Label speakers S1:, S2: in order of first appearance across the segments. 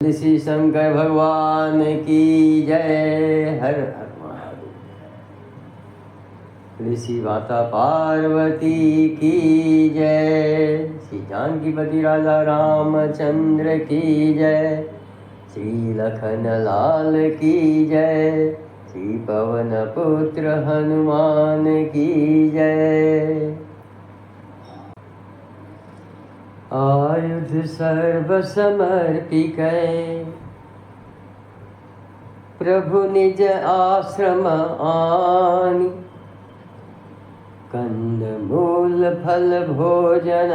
S1: श्री शंकर भगवान की जय। हर हर महादेव। ऋषि माता पार्वती की जय। श्री जानकीपति राजा रामचंद्र की जय। श्री लखन लाल की जय। श्री पवन पुत्र हनुमान की जय। आयुध सर्व समर्पिकै प्रभु निज आश्रम आनि। कंद मूल फल भोजन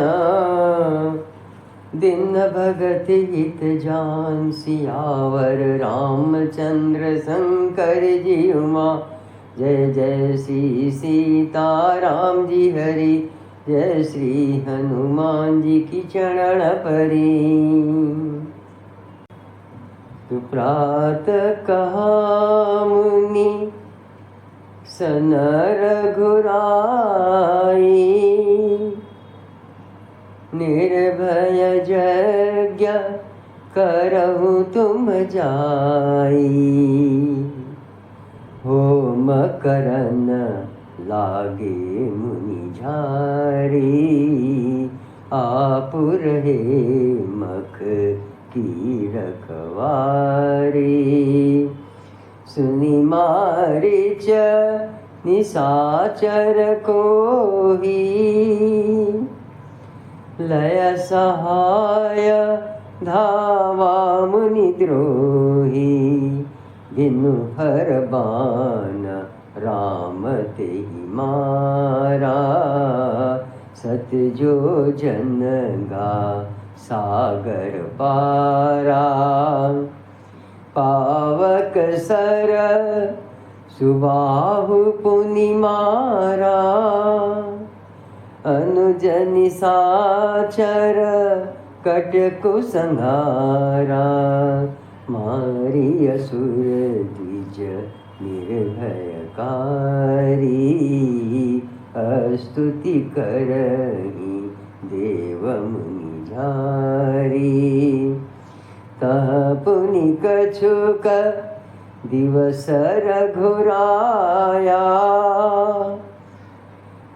S1: दिन भगति हित जान। सियावर रामचंद्र शंकर जी उमा। जय जय श्री सीताराम जी हरि। जय श्री हनुमान जी की चरण परी। तु प्रात कहा मुनि सन रघुराई। निर्भय यज्ञ करहु तुम जाई। होम करन लागे मुनि झारी। आप रहे मख की रखवारी। सुनि मारीच निशाचर कोही। लय सहाय धावा मुनि द्रोही। बिनु हर बान राम तेहि मारा। सत जो जन गा सागर पारा। पावक सर सुबाहु पुनि मारा। अनुज निशाचर कटकु संहारा। मारी असुर द्विज निर्भयकारी। स्तुति करहि देव मुनि झारी। तह पुनि कछुक दिवस रघुराया।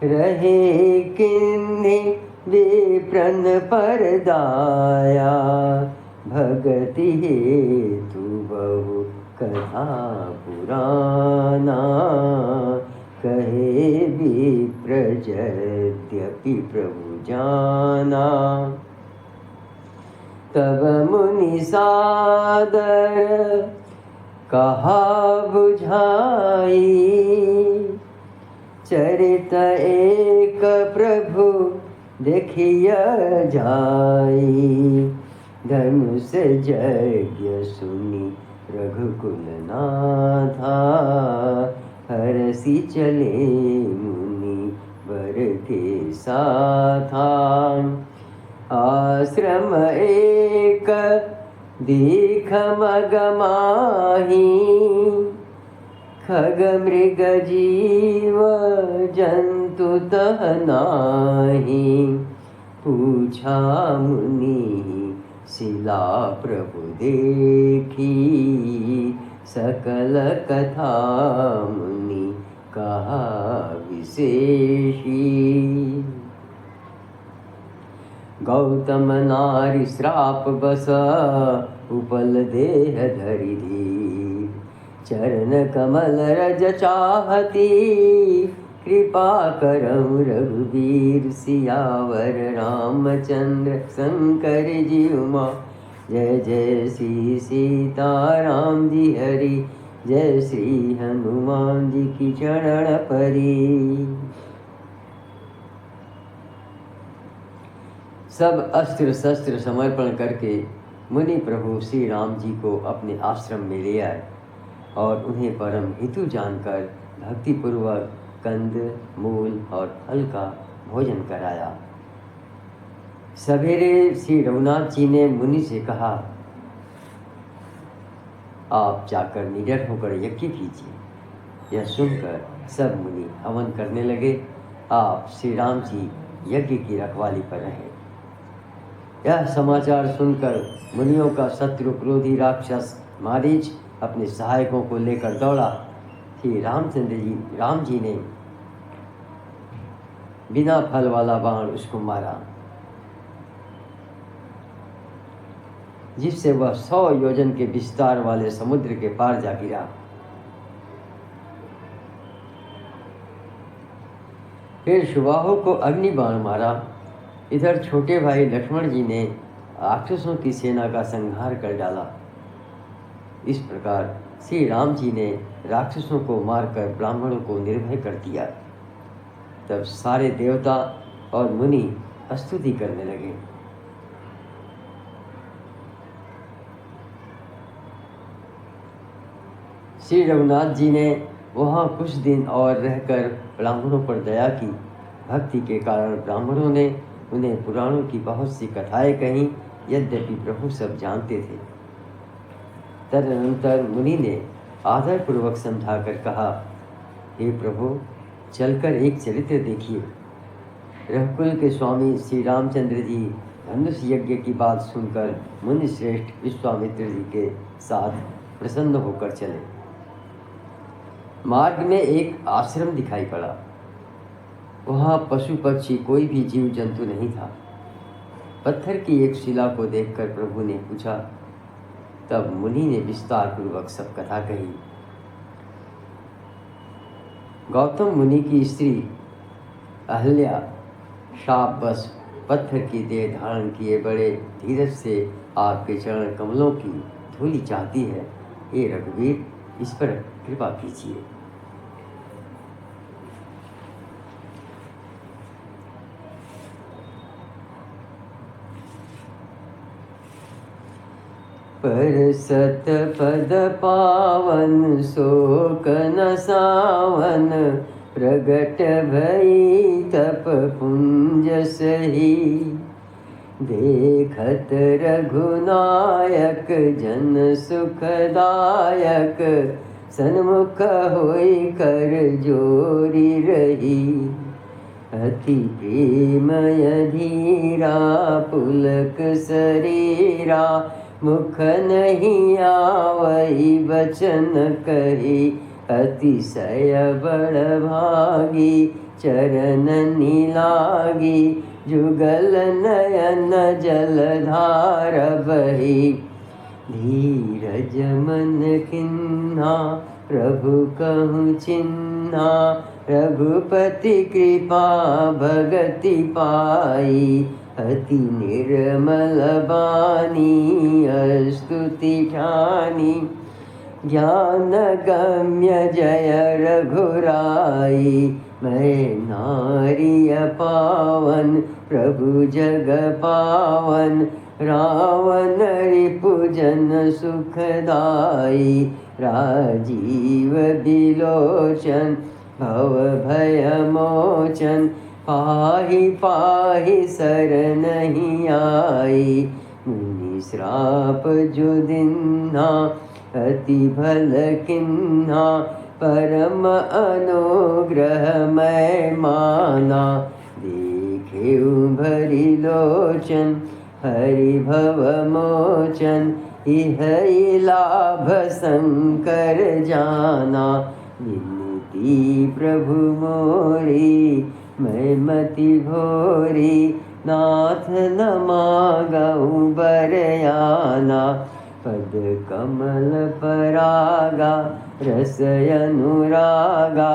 S1: रहे किन्हि विप्रन पर दाया। भगति हेतु बहु कथा पुराना। कहे विप्र यद्यपि प्रभु जाना। तब मुनि सादर कहा बुझाई। चरित एक प्रभु देखिय जाई। धनुष यज्ञ सुनि रघुकुल नाथा। हरसि चले मुनि वर के साथा। आश्रम एक दीख मग माही। खग मृग जीव जंतु तह नाही। पूछा मुनि शिला प्रभु देखी। सकल कथा मुनि कहा विशेषी। गौतम नारी श्राप बस उपल देह धरि धीर। चरण कमल रज चाहती। कृपा करहु रघुवीर। सियावर रामचंद्र शंकर जी उमा। जय जय श्री सीताराम जी हरि। जय श्री हनुमान जी की चरण परी। सब अस्त्र शस्त्र समर्पण करके मुनि प्रभु श्री राम जी को अपने आश्रम में ले आए और उन्हें परम हितु जानकर भक्तिपूर्वक कंद मूल और फल का भोजन कराया। सवेरे श्री रघुनाथ जी ने मुनि से कहा, आप जाकर निडर होकर यज्ञ कीजिए। यह सुनकर सब मुनि हवन करने लगे। आप श्री राम जी यज्ञ की रखवाली पर रहे। यह समाचार सुनकर मुनियों का शत्रु क्रोधी राक्षस मारीच अपने सहायकों को लेकर दौड़ा। श्री राम जी ने बिना फल वाला बाण उसको मारा, जिससे वह 100 योजन के विस्तार वाले समुद्र के पार जा गिरा। फिर सुबाहु को अग्नि बाण मारा। इधर छोटे भाई लक्ष्मण जी ने राक्षसों की सेना का संहार कर डाला। इस प्रकार श्री राम जी ने राक्षसों को मारकर ब्राह्मणों को निर्भय कर दिया। तब सारे देवता और मुनि स्तुति करने लगे। श्री रघुनाथ जी ने वहाँ कुछ दिन और रहकर ब्राह्मणों पर दया की। भक्ति के कारण ब्राह्मणों ने उन्हें पुराणों की बहुत सी कथाएं कहीं, यद्यपि प्रभु सब जानते थे। तदनंतर मुनि ने आदरपूर्वक समझाकर कहा, हे प्रभु, चलकर एक चरित्र देखिए। रघुकुल के स्वामी श्री रामचंद्र जी धनुष यज्ञ की बात सुनकर मुनि श्रेष्ठ विश्वामित्र जी के साथ प्रसन्न होकर चले। मार्ग में एक आश्रम दिखाई पड़ा। वहाँ पशु पक्षी कोई भी जीव जंतु नहीं था। पत्थर की एक शिला को देखकर प्रभु ने पूछा। तब मुनि ने विस्तार पूर्वक सब कथा कही। गौतम मुनि की स्त्री अहल्या शापवश पत्थर की देह धारण किए बड़े धीरज से आपके चरण कमलों की धूलि चाहती है। हे रघुवीर, इस पर कृपा कीजिए। पर सत पद पावन शोक न सावन, प्रगट भई तप पुंज सही। देखत रघुनायक जन सुखदायक, सन्मुख होई कर जोरी रही। अति प्रेमय धीरा पुलक शरीरा, मुख नहीं आवई बचन कही। अतिशय बड़ भागी चरण निलागी, जुगल नयन जलधार बही। धीरज मन खिन्ना प्रभु कहूँ चिन्हा, रघुपति कृपा भगति पाई। अति निर्मल बानी स्तुति ठानी, ज्ञान गम्य जय रघुराई। मैं नारिय पावन प्रभु जग पावन, रावण रिपुजन सुखदाई। राजीव बिलोचन भव भय मोचन, पाहि पाहि शरणहि आई। मुनि श्राप जो दिन्हा अति भल किन्हा, परम अनुग्रह मैं माना। देखे भरी लोचन हरि भव मोचन, इह लाभ शंकर जाना। विनती प्रभु मोरी मैं मति भोरी, नाथ न मागऊँ बरयाना। पद कमल परागा रस अनुरागा,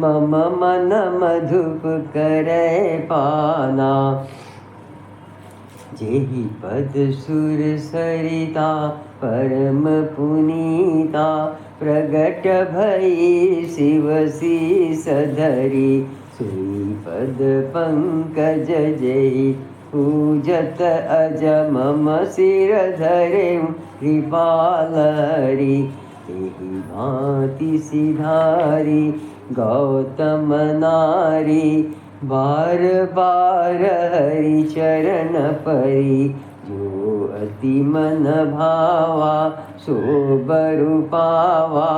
S1: मम मन मधुप करे पाना। जेहि पद सुर सरिता परम पुनीता, प्रगट भई शिव शीस धरी। सोई पद पंकज जेहि पूजत अज, मम सिर धरे कृपाल हरि। एहि भांति सिधारी गौतम नारी, बार बार हरि चरण परी। जो अति मन भावा सो बरु पावा,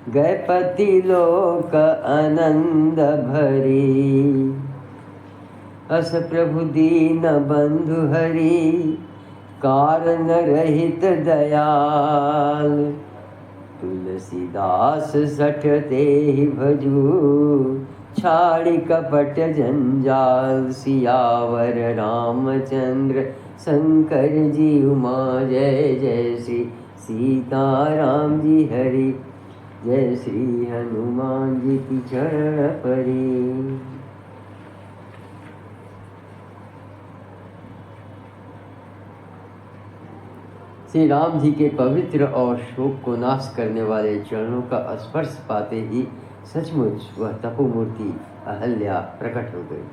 S1: गयपति लोक आनंद भरी। अस प्रभु दीन बंधु हरि, कारण रहित दयाल। तुलसीदास सठ तेहि भजू, छाड़ी कपट जंजाल। सियावर रामचंद्र शंकर जी उमा, जय जय श्री सीताराम जी हरि, जय श्री हनुमान जी की चरण परी। श्री राम जी के पवित्र और शोक को नाश करने वाले चरणों का स्पर्श पाते ही सचमुच वह तपोमूर्ति अहल्या प्रकट हो गई।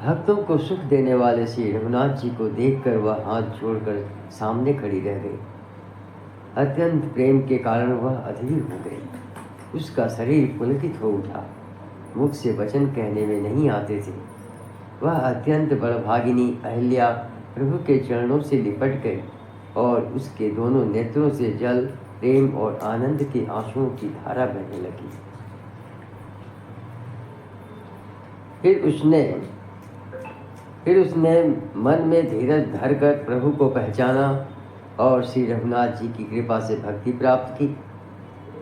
S1: भक्तों को सुख देने वाले श्री रघुनाथ जी को देखकर वह हाथ जोड़कर सामने खड़ी रह गई। अत्यंत प्रेम के कारण वह अधीर हो गई। उसका शरीर पुलकित हो उठा, मुख से वचन कहने में नहीं आते थे। वह अत्यंत बड़भागिनी अहल्या प्रभु के चरणों से लिपट गई और उसके दोनों नेत्रों से जल, प्रेम और आनंद के आंसुओं की धारा बहने लगी। फिर उसने मन में धीरज धरकर प्रभु को पहचाना और श्री रघुनाथ जी की कृपा से भक्ति प्राप्त की।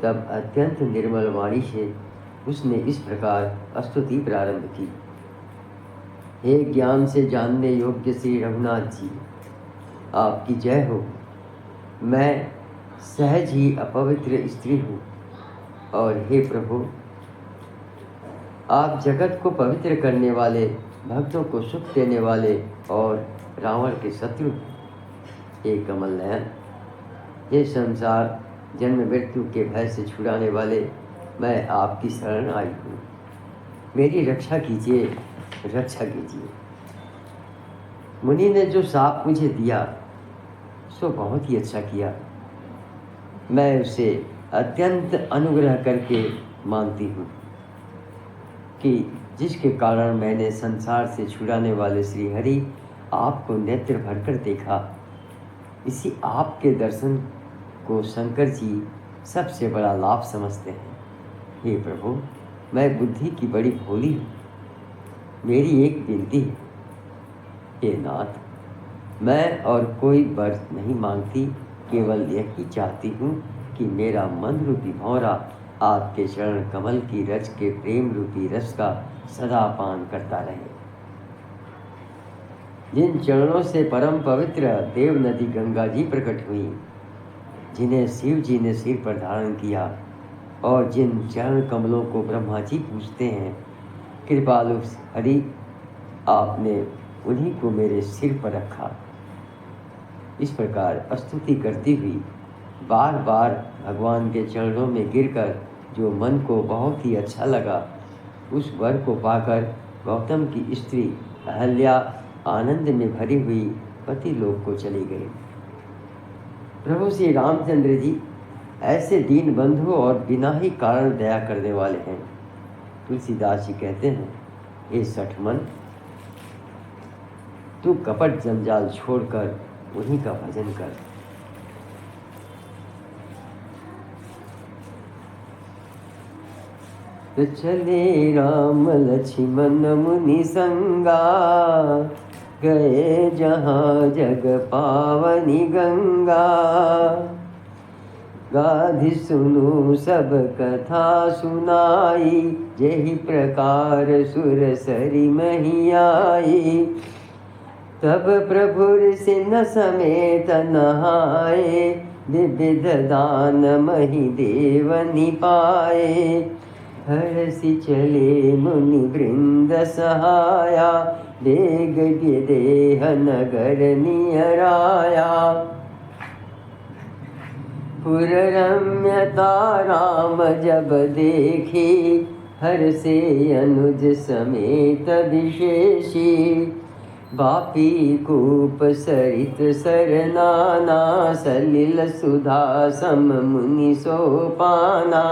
S1: तब अत्यंत निर्मल वाणी से उसने इस प्रकार स्तुति प्रारंभ की। हे ज्ञान से जानने योग्य श्री रघुनाथ जी, आपकी जय हो। मैं सहज ही अपवित्र स्त्री हूँ, और हे प्रभु, आप जगत को पवित्र करने वाले, भक्तों को सुख देने वाले और रावण के शत्रु। हे कमल नयन, हे संसार जन्म मृत्यु के भय से छुड़ाने वाले, मैं आपकी शरण आई हूँ। मेरी रक्षा कीजिए, रक्षा कीजिए। मुनि ने जो शाप मुझे दिया सो बहुत ही अच्छा किया। मैं उसे अत्यंत अनुग्रह करके मानती हूँ कि जिसके कारण मैंने संसार से छुड़ाने वाले श्री हरि आपको नेत्र भरकर देखा। इसी आपके दर्शन को शंकर जी सबसे बड़ा लाभ समझते हैं। हे प्रभु, मैं बुद्धि की बड़ी भोली हूँ। मेरी एक विनती है, हे नाथ, मैं और कोई वर नहीं मांगती, केवल यही चाहती हूँ कि मेरा मन रूपी भौरा आपके चरण कमल की रज के प्रेम रूपी रस का सदा पान करता रहे। जिन चरणों से परम पवित्र देव नदी गंगा जी प्रकट हुई, जिन्हें शिव जी ने सिर पर धारण किया, और जिन चरण कमलों को ब्रह्मा जी पूजते हैं, कृपालु हरि आपने उन्हीं को मेरे सिर पर रखा। इस प्रकार स्तुति करती हुई बार बार भगवान के चरणों में गिरकर जो मन को बहुत ही अच्छा लगा, उस वर को पाकर गौतम की स्त्री अहल्या आनंद में भरी हुई पति लोक को चली गई। प्रभु श्री रामचंद्र जी ऐसे दीन बंधु और बिना ही कारण दया करने वाले हैं। तुलसीदास जी कहते हैं, हे सठमन, तू कपट जंजाल छोड़कर उन्हीं का भजन कर। तो चले राम लक्ष्मण मुनि संगा, गए जहाँ जग पावनी गंगा। गाधि सुनु सब कथा सुनाई, जेहि प्रकार सुर सरी मही आई। तब प्रभुर सिंह समेत नहाए, विविध दान मही देव निपाए। हरसि चले मुनि वृंद सहाया, देग देह नगर नियराया। पुर रम्यता राम जब देखी, हरसे अनुज समेत विशेषी। बापी कूप सरित सरनाना, सलिल सुधा सम मुनि सोपाना।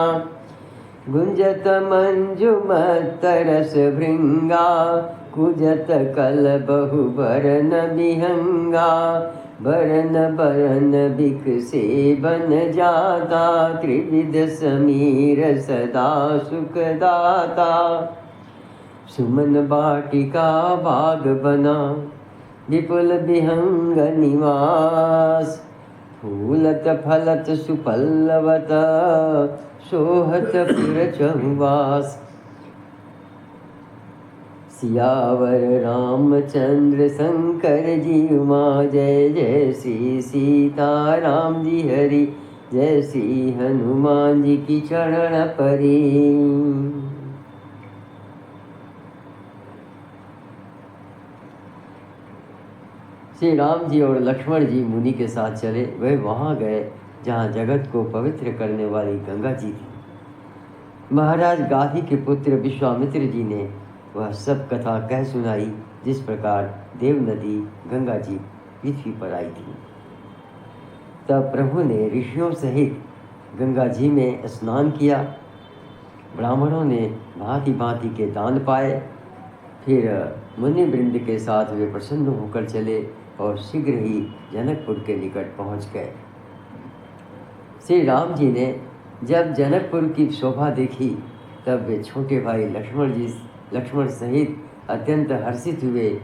S1: गुंजत मंजुमत रस भृंगा, कुजत कल बहु बरन बिहंगा। बरन बरन बिक से बन जाता, त्रिविध समीर सदा सुखदाता। सुमन बाटिका बाग बना, विपुल विहंग निवास। फूलत फलत सुपल्लवत, सोहत पुर चहुबास। सियावर रामचंद्र शंकर जी उमा, जय जय श्री सीताराम जी हरि, जय श्री हनुमान जी की चरण परी। श्री राम जी और लक्ष्मण जी मुनि के साथ चले। वह वहाँ गए जहाँ जगत को पवित्र करने वाली गंगा जी थी। महाराज गाधी के पुत्र विश्वामित्र जी ने वह सब कथा कह सुनाई, जिस प्रकार देव नदी गंगा जी पृथ्वी पर आई थी। तब प्रभु ने ऋषियों सहित गंगा जी में स्नान किया। ब्राह्मणों ने भांति भांति के दान पाए। फिर मुनि वृंद के साथ वे प्रसन्न होकर चले और शीघ्र ही जनकपुर के निकट पहुंच गए। श्री राम जी ने जब जनकपुर की शोभा देखी, तब वे छोटे भाई लक्ष्मण सहित अत्यंत हर्षित हुए।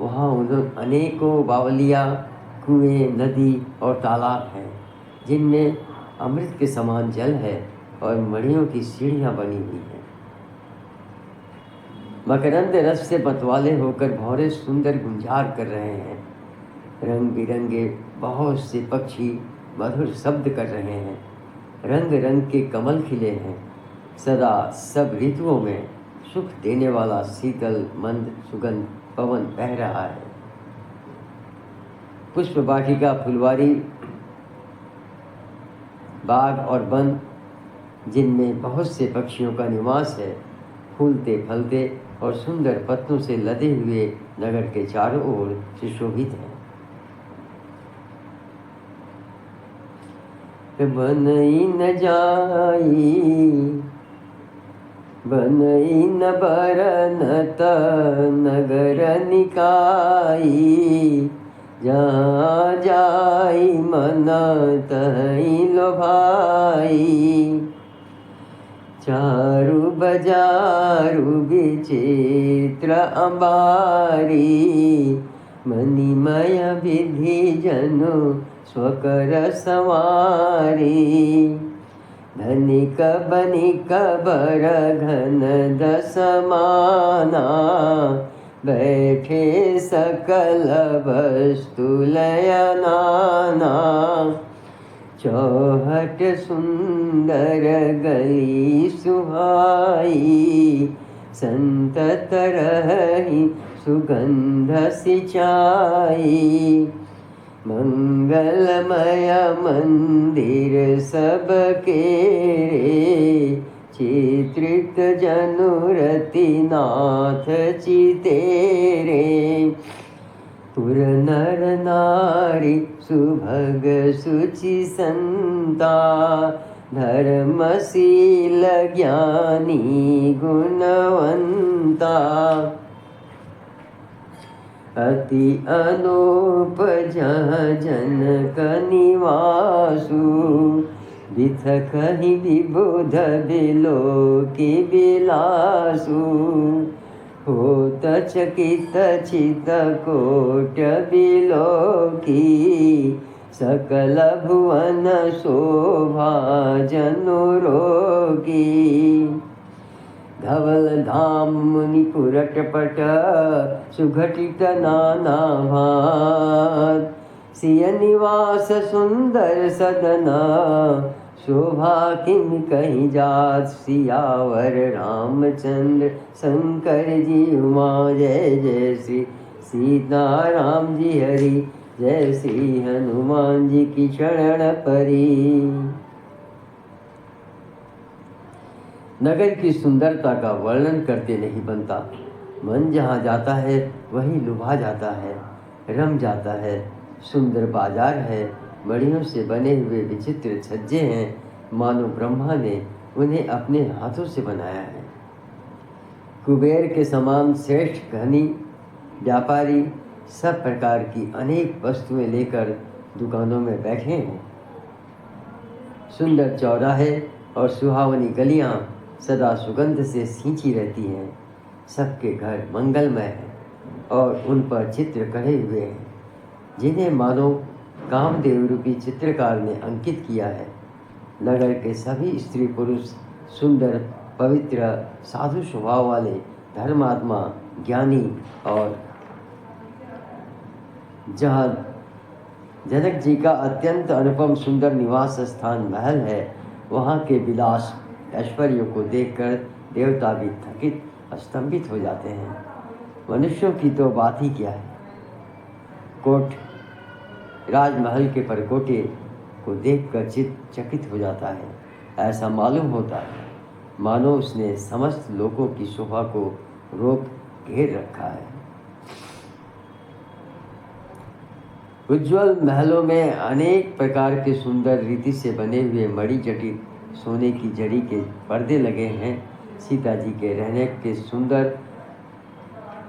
S1: वहाँ उन्होंने अनेकों बावलियाँ, कुएं, नदी और तालाब हैं, जिनमें अमृत के समान जल है और मणियों की सीढ़ियाँ बनी हुई हैं। मकरंद रस से मतवाले होकर भौरे सुंदर गुंजार कर रहे हैं। रंग बिरंगे बहुत से पक्षी मधुर शब्द कर रहे हैं। रंग रंग के कमल खिले हैं। सदा सब ऋतुओं में सुख देने वाला शीतल मंद सुगंध पवन बह रहा है। पुष्प वाटिका, फुलवारी, बाग और वन, जिनमें बहुत से पक्षियों का निवास है, फूलते फलते और सुंदर पत्तों से लदे हुए नगर के चारों ओर सुशोभित हैं। बनई न जाई, बनई न बरनत नगर निकाई, जहाँ जाई मन तहीं लोभाई। चारु बजारु विचित्र अंबारी, मणिमय विधि जनु स्वकर संवारी। धनिक बनिक बर घन दसमाना, बैठे सकल वस्तु लय नाना। चौहट सुंदर गली सुहाई, संतत रही सुगंध सिंचाई। मंगलमय मंदिर सबके रे, चित्रित जनुरति नाथ चितेरे। पुर नर नारी सुभग सुचि संता, धर्मशील ज्ञानी गुणवंता। अति अनूप जहाँ जनक निवासु, बिथ कहि विबुध बिलोकी बिलासु। होत चकित चित कोट बिलोकी, सकल भुवन शोभा जनु रोगी। धवल धाम मुनि पुरट पट, सुघटित नाना भांत। सिय निवास सुंदर सदना, शोभा किम कहीं जात। सियावर रामचंद्र शंकर जी उमा, जय जय श्री सीताराम जी हरि, जय श्री हनुमान जी की शरण परी। नगर की सुंदरता का वर्णन करते नहीं बनता। मन जहाँ जाता है वहीं लुभा जाता है, रम जाता है। सुंदर बाजार है, मणियों से बने हुए विचित्र छज्जे हैं, मानो ब्रह्मा ने उन्हें अपने हाथों से बनाया है। कुबेर के समान श्रेष्ठ धनी व्यापारी सब प्रकार की अनेक वस्तुएं लेकर दुकानों में बैठे हैं। सुंदर चौराहे और सुहावनी गलियां सदा सुगंध से सींची रहती हैं। सबके घर मंगलमय हैं और उन पर चित्र कढ़े हुए हैं, जिन्हें मानो कामदेव रूपी चित्रकार ने अंकित किया है। नगर के सभी स्त्री पुरुष सुंदर, पवित्र, साधु स्वभाव वाले, धर्मात्मा, ज्ञानी, और जहाँ जनक जी का अत्यंत अनुपम सुंदर निवास स्थान महल है, वहाँ के विलास ऐश्वर्यों को देखकर देवता भी थकित, स्तंभित हो जाते हैं। मनुष्यों की तो बात ही क्या है। कोट राजमहल के परकोटे को देखकर चित्त चकित हो जाता है। ऐसा मालूम होता है मानो उसने समस्त लोगों की शोभा को रोक घेर रखा है। उज्ज्वल महलों में अनेक प्रकार के सुंदर रीति से बने हुए मणि जटित सोने की जड़ी के पर्दे लगे हैं। सीता जी के रहने के सुंदर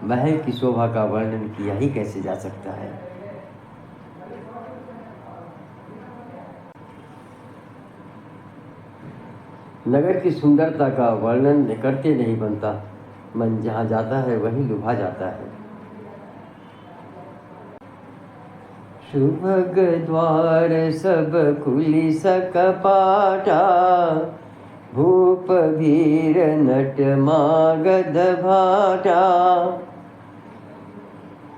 S1: महल की शोभा का वर्णन किया ही कैसे जा सकता है। नगर की सुंदरता का वर्णन करते नहीं बनता। मन जहाँ जाता है वहीं लुभा जाता है। सुभग द्वार सब खुली सकपाटा, भूप भीर नट मागध भाटा।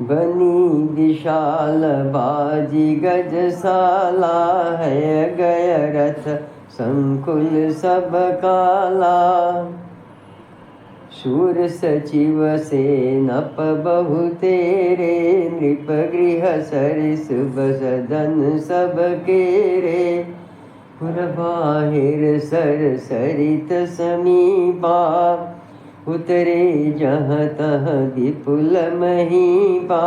S1: बनी विशाल बाजी गजशाला, है गय रथ संकुल सब काला। शूर सचिव सेनप बहु तेरे, नृप गृह सरिस बसदन सब केरे। पुरबाहिर सर सरित समीपा, उतरे जहाँ तहाँ विपुल महीपा।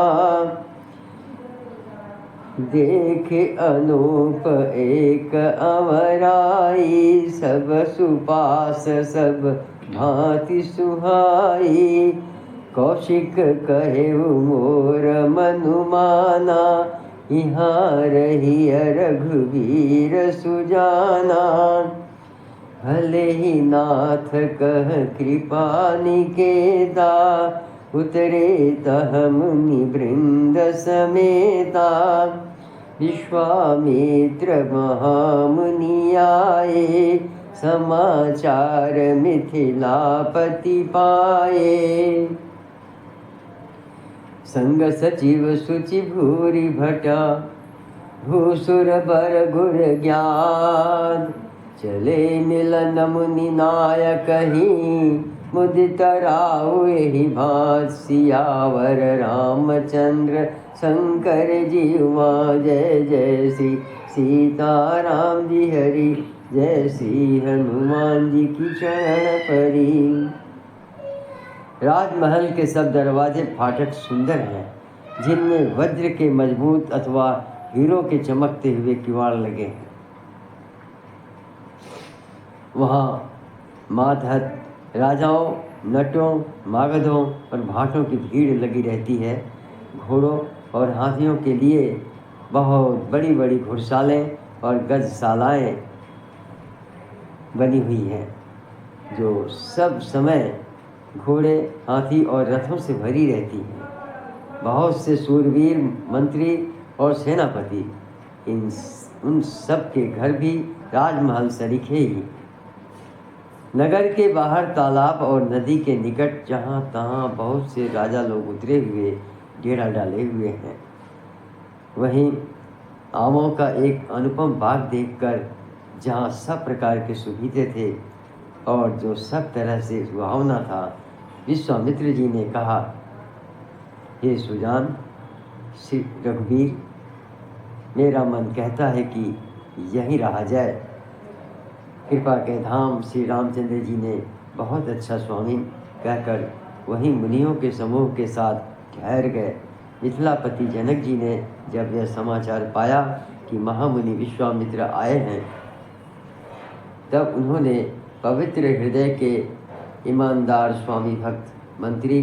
S1: देखे अनूप एक अवराई, सब सुपास सब भांति सुहाई। कौशिक कहे मोर मनुमाना, यहाँ रही रघुवीर सुजाना। भले ही नाथ कह कृपा निकेता, उतरे तह मुनि वृंद समेता। विश्वामित्र महामुनि आए, समाचार मिथिलापति पाए। संग सचिव सुचि भूरि भटा, भूसुर बर गुर ज्ञान। चले मिलन मुनि नायक ही, मुदित राउ एहि भांति। सियावर रामचंद्र शंकर जी उमा, जय जय श्री सीताराम जी हरि। जय श्री हनुमान जी की चरण परी। राजमहल के सब दरवाजे फाटक सुंदर हैं, जिनमें वज्र के मजबूत अथवा हीरो के चमकते हुए किवाड़ लगे हैं। वहाँ मातहत राजाओं, नटों, मागधों और भाटों की भीड़ लगी रहती है। घोड़ों और हाथियों के लिए बहुत बड़ी बड़ी घुड़सालें और गजशालाएँ बनी हुई हैं, जो सब समय घोड़े, हाथी और रथों से भरी रहती हैं। बहुत से शूरवीर मंत्री और सेनापति, उन सब के घर भी राजमहल सरीखे ही। नगर के बाहर तालाब और नदी के निकट जहाँ तहाँ बहुत से राजा लोग उतरे हुए डेरा डाले हुए हैं। वहीं आमों का एक अनुपम बाग देखकर, जहाँ सब प्रकार के सुविधे थे और जो सब तरह से सुहावना था, विश्वामित्र जी ने कहा, हे सुजान, श्री रघुवीर, मेरा मन कहता है कि यहीं रहा जाए। कृपा के धाम श्री रामचंद्र जी ने बहुत अच्छा स्वामी कहकर वहीं मुनियों के समूह के साथ ठहर गए। मिथिलापति जनक जी ने जब यह समाचार पाया कि महामुनि विश्वामित्र आए हैं, तब उन्होंने पवित्र हृदय के ईमानदार स्वामी भक्त मंत्री,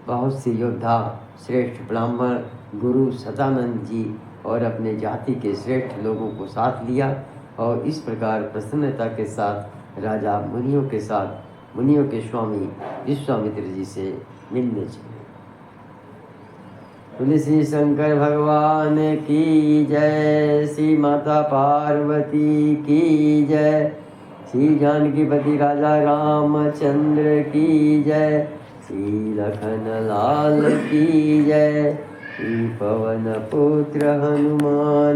S1: बहुत से योद्धा, श्रेष्ठ ब्राह्मण, गुरु सदानंद जी और अपने जाति के श्रेष्ठ लोगों को साथ लिया और इस प्रकार प्रसन्नता के साथ राजा मुनियों के साथ मुनियों के स्वामी विश्वामित्र जी से मिलने चले। तुलसी शंकर भगवान की जय, श्री माता पार्वती की जय, श्री जानकीपति राजा रामचंद्र की जय, श्री लखन लाल की जय, श्री पवन पुत्र हनुमान